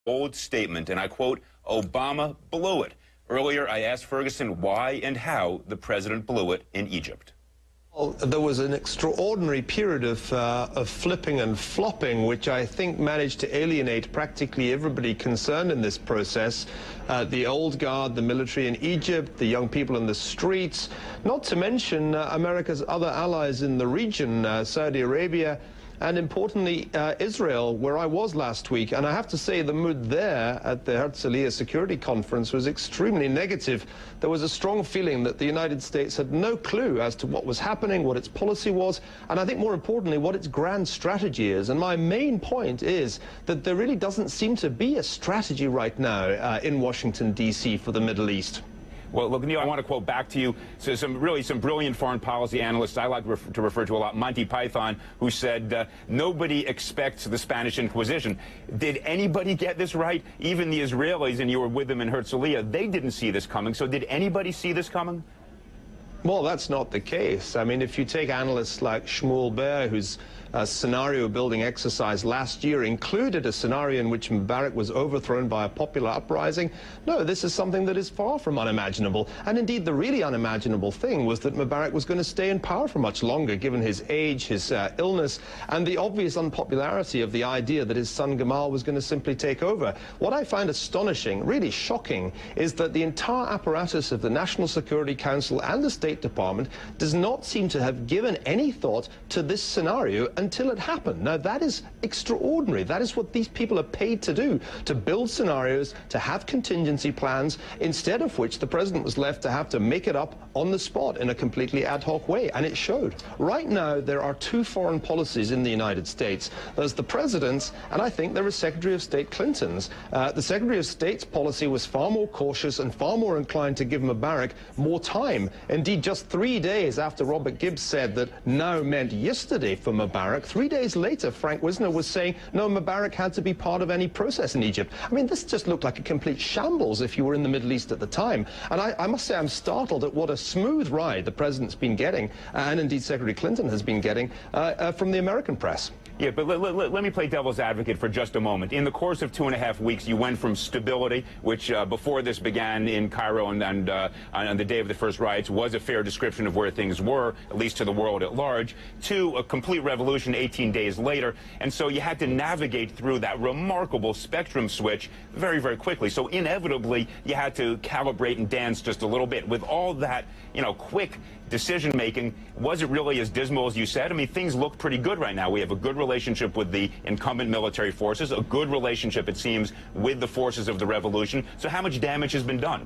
bold statement, and I quote, "Obama blew it." Earlier, I asked Ferguson why and how the president blew it in Egypt. Well, there was an extraordinary period of flipping and flopping, which I think managed to alienate practically everybody concerned in this process. The old guard, the military in Egypt, the young people in the streets, not to mention America's other allies in the region, Saudi Arabia, and importantly, Israel, where I was last week. And I have to say the mood there at the Herzliya Security Conference was extremely negative. There was a strong feeling that the United States had no clue as to what was happening, what its policy was, and I think more importantly, what its grand strategy is. And my main point is that there really doesn't seem to be a strategy right now in Washington, D.C. for the Middle East. Well, look, Neil, I want to quote back to you some brilliant foreign policy analysts I like to refer to a lot, Monty Python, who said, nobody expects the Spanish Inquisition. Did anybody get this right? Even the Israelis, and you were with them in Herzliya, they didn't see this coming. So did anybody see this coming? Well, that's not the case. I mean, if you take analysts like Shmuel Ber, whose scenario-building exercise last year included a scenario in which Mubarak was overthrown by a popular uprising, no, this is something that is far from unimaginable. And indeed, the really unimaginable thing was that Mubarak was going to stay in power for much longer, given his age, his illness, and the obvious unpopularity of the idea that his son Gamal was going to simply take over. What I find astonishing, really shocking, is that the entire apparatus of the National Security Council and the State Department does not seem to have given any thought to this scenario until it happened. Now, that is extraordinary. That is what these people are paid to do, to build scenarios, to have contingency plans, instead of which the president was left to have to make it up on the spot in a completely ad hoc way, and it showed. Right now, there are two foreign policies in the United States. There's the president's, and I think there is Secretary of State Clinton's. The Secretary of State's policy was far more cautious and far more inclined to give Mubarak more time. Indeed, just 3 days after Robert Gibbs said that now meant yesterday for Mubarak, 3 days later, Frank Wisner was saying, no, Mubarak had to be part of any process in Egypt. I mean, this just looked like a complete shambles if you were in the Middle East at the time. And I must say I'm startled at what a smooth ride the president's been getting, and indeed Secretary Clinton has been getting, from the American press. Yeah, but let me play devil's advocate for just a moment. In the course of 2.5 weeks, you went from stability, which before this began in Cairo and on the day of the first riots was a fair description of where things were, at least to the world at large, to a complete revolution 18 days later. And so you had to navigate through that remarkable spectrum switch very, very quickly. So inevitably, you had to calibrate and dance just a little bit. With all that, quick decision-making, was it really as dismal as you said? I mean, things look pretty good right now. We have a good relationship with the incumbent military forces, a good relationship, it seems, with the forces of the revolution. So how much damage has been done?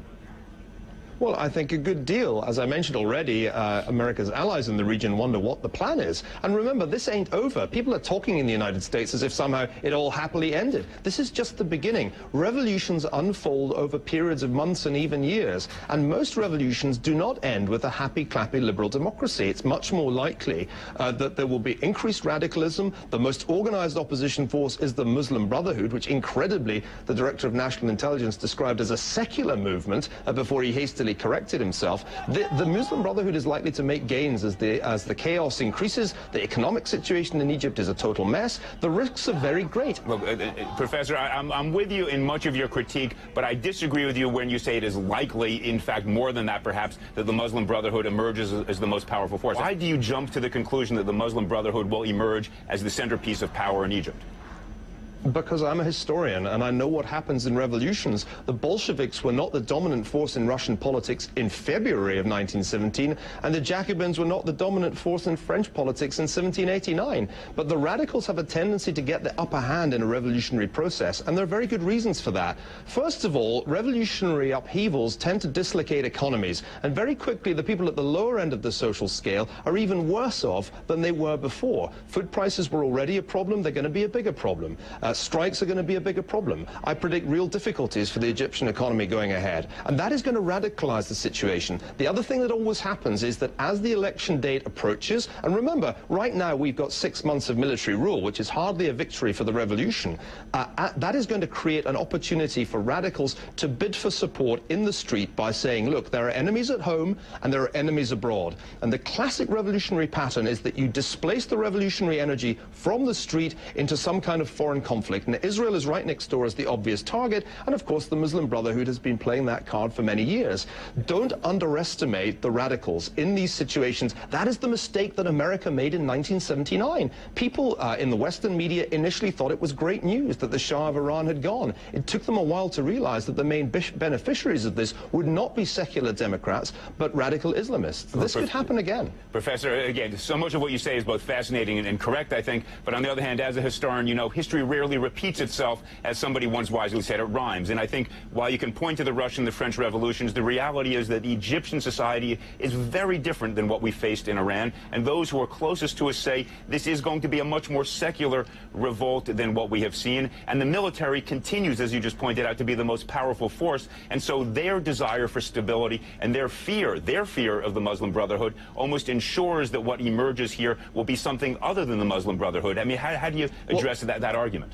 Well, I think a good deal. As I mentioned already, America's allies in the region wonder what the plan is. And remember, this ain't over. People are talking in the United States as if somehow it all happily ended. This is just the beginning. Revolutions unfold over periods of months and even years. And most revolutions do not end with a happy, clappy liberal democracy. It's much more likely that there will be increased radicalism. The most organized opposition force is the Muslim Brotherhood, which incredibly the Director of National Intelligence described as a secular movement before he hastily corrected himself. The Muslim Brotherhood is likely to make gains as the chaos increases. The economic situation in Egypt is a total mess. The risks are very great. Look, Professor, I'm with you in much of your critique, but I disagree with you when you say it is likely, in fact, more than that perhaps, that the Muslim Brotherhood emerges as the most powerful force. Why do you jump to the conclusion that the Muslim Brotherhood will emerge as the centerpiece of power in Egypt? Because I'm a historian and I know what happens in revolutions. The Bolsheviks were not the dominant force in Russian politics in February of 1917, and the Jacobins were not the dominant force in French politics in 1789. But the radicals have a tendency to get the upper hand in a revolutionary process, and there are very good reasons for that. First of all, revolutionary upheavals tend to dislocate economies, and very quickly the people at the lower end of the social scale are even worse off than they were before. Food prices were already a problem, they're going to be a bigger problem. Strikes are going to be a bigger problem. I predict real difficulties for the Egyptian economy going ahead, and that is going to radicalize the situation. The other thing that always happens is that as the election date approaches, and remember, right now we've got 6 months of military rule, which is hardly a victory for the revolution, that is going to create an opportunity for radicals to bid for support in the street by saying, look, there are enemies at home and there are enemies abroad. And the classic revolutionary pattern is that you displace the revolutionary energy from the street into some kind of foreign conflict. conflict. And Israel is right next door as the obvious target. And of course, the Muslim Brotherhood has been playing that card for many years. Don't underestimate the radicals in these situations. That is the mistake that America made in 1979. People in the Western media initially thought it was great news that the Shah of Iran had gone. It took them a while to realize that the main beneficiaries of this would not be secular Democrats, but radical Islamists. This could happen again. Professor, again, so much of what you say is both fascinating and correct, I think, but on the other hand, as a historian, you know, history rarely repeats itself. As somebody once wisely said, it rhymes. And I think while you can point to the Russian, the French revolutions, the reality is that Egyptian society is very different than what we faced in Iran. And those who are closest to us say this is going to be a much more secular revolt than what we have seen. And the military continues, as you just pointed out, to be the most powerful force. And so their desire for stability and their fear of the Muslim Brotherhood almost ensures that what emerges here will be something other than the Muslim Brotherhood. I mean, how do you address that argument?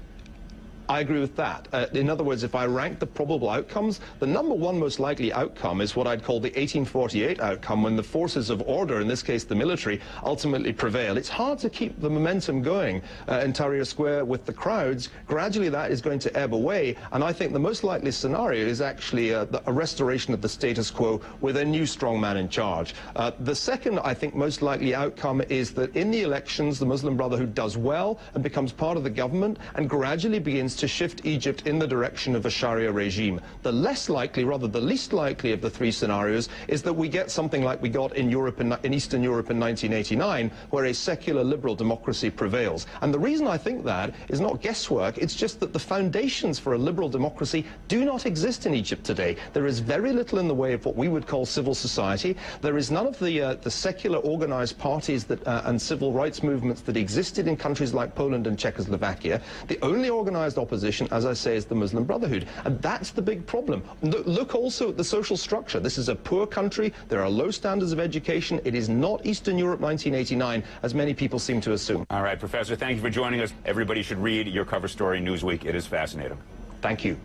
I agree with that. In other words, if I rank the probable outcomes, the number one most likely outcome is what I'd call the 1848 outcome, when the forces of order, in this case the military, ultimately prevail. It's hard to keep the momentum going in Tahrir Square with the crowds. Gradually that is going to ebb away, and I think the most likely scenario is actually a restoration of the status quo with a new strongman in charge. The second, I think, most likely outcome is that in the elections the Muslim Brotherhood does well and becomes part of the government and gradually begins to shift Egypt in the direction of a Sharia regime. The less likely, rather the least likely of the three scenarios is that we get something like we got in Europe, in Eastern Europe in 1989, where a secular liberal democracy prevails. And the reason I think that is not guesswork, it's just that the foundations for a liberal democracy do not exist in Egypt today. There is very little in the way of what we would call civil society. There is none of the secular organized parties that, and civil rights movements that existed in countries like Poland and Czechoslovakia. The only organized opposition, as I say, is the Muslim Brotherhood. And that's the big problem. Look also at the social structure. This is a poor country. There are low standards of education. It is not Eastern Europe 1989, as many people seem to assume. All right, Professor, thank you for joining us. Everybody should read your cover story in Newsweek. It is fascinating. Thank you.